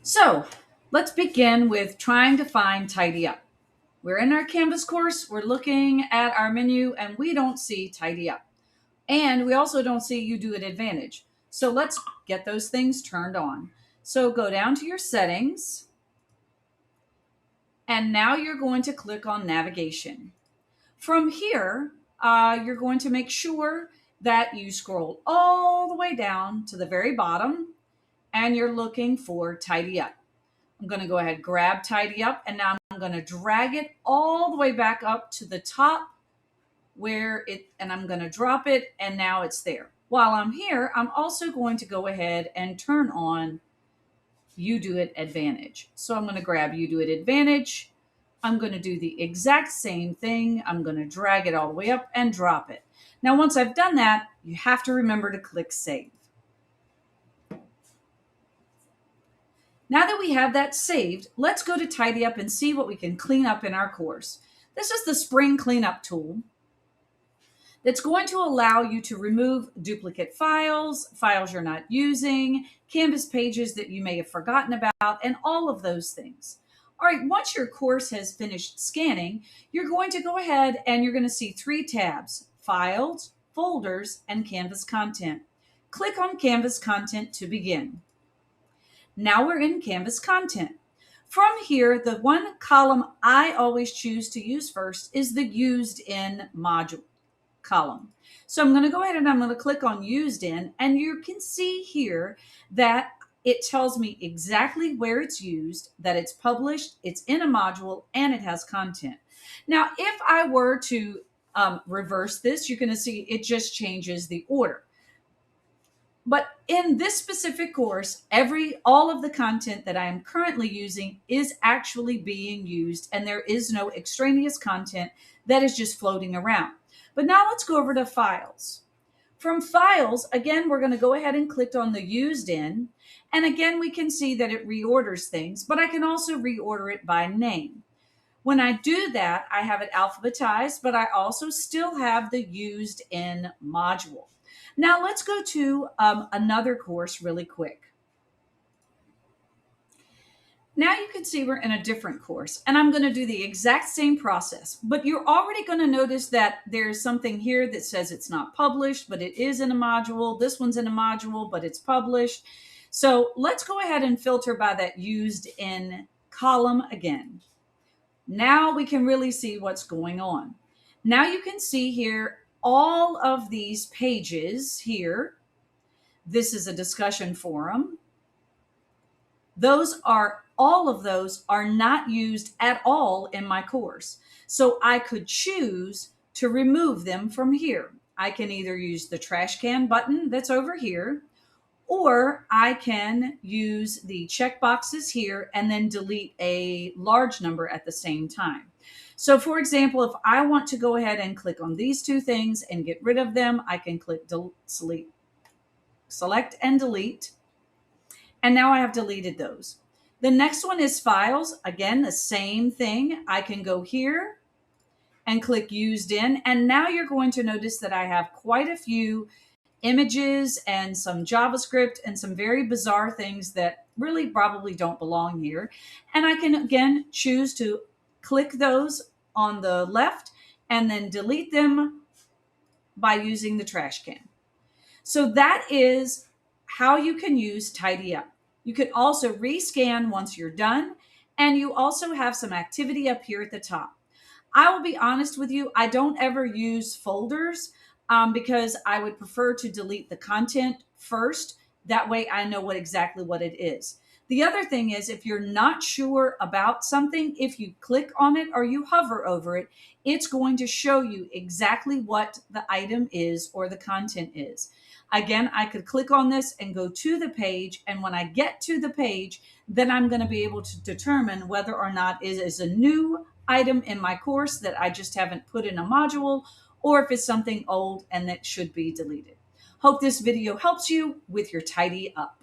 So let's begin with trying to find Tidy Up. We're in our Canvas course, we're looking at our menu, and we don't see Tidy Up. And we also don't see You Do It Advantage. So let's get those things turned on. So go down to your settings, and now you're going to click on Navigation. From here, you're going to make sure that you scroll all the way down to the very bottom, and you're looking for Tidy Up. I'm going to go ahead, grab Tidy Up, and now I'm going to drag it all the way back up to the top and I'm going to drop it, and now it's there. While I'm here, I'm also going to go ahead and turn on You Do It Advantage. So I'm going to grab You Do It Advantage. I'm going to do the exact same thing. I'm going to drag it all the way up and drop it. Now, once I've done that, you have to remember to click Save. Now that we have that saved, let's go to Tidy Up and see what we can clean up in our course. This is the Spring Cleanup tool that's going to allow you to remove duplicate files, files you're not using, Canvas pages that you may have forgotten about, and all of those things. All right, once your course has finished scanning, you're going to go ahead and you're going to see 3 tabs: Files, Folders, and Canvas Content. Click on Canvas Content to begin. Now we're in Canvas Content. From here, the one column I always choose to use first is the Used In module column. So I'm going to go ahead and I'm going to click on Used In, and you can see here that it tells me exactly where it's used, that it's published, it's in a module, and it has content. Now, if I were to reverse this, you're going to see it just changes the order. But in this specific course, all of the content that I am currently using is actually being used, and there is no extraneous content that is just floating around. But now let's go over to Files. From Files, again, we're going to go ahead and click on the Used In, and again, we can see that it reorders things, but I can also reorder it by name. When I do that, I have it alphabetized, but I also still have the Used In module. Now let's go to another course really quick. Now you can see we're in a different course, and I'm going to do the exact same process, but you're already going to notice that there's something here that says it's not published, but it is in a module. This one's in a module, but it's published. So let's go ahead and filter by that Used In column again. Now we can really see what's going on. Now you can see here all of these pages here. This is a discussion forum. All of those are not used at all in my course. So I could choose to remove them from here. I can either use the trash can button that's over here, or I can use the check boxes here and then delete a large number at the same time. So for example, if I want to go ahead and click on these 2 things and get rid of them, I can click select and delete. And now I have deleted those. The next one is Files. Again, the same thing. I can go here and click Used In. And now you're going to notice that I have quite a few images and some JavaScript and some very bizarre things that really probably don't belong here. And I can again choose to click those on the left and then delete them by using the trash can. So that is how you can use Tidy Up. You can also rescan once you're done, and you also have some activity up here at the top. I will be honest with you, I don't ever use folders because I would prefer to delete the content first. That way I know exactly what it is. The other thing is, if you're not sure about something, if you click on it or you hover over it, it's going to show you exactly what the item is or the content is. Again, I could click on this and go to the page, and when I get to the page, then I'm going to be able to determine whether or not it is a new item in my course that I just haven't put in a module, or if it's something old and that should be deleted. Hope this video helps you with your Tidy Up.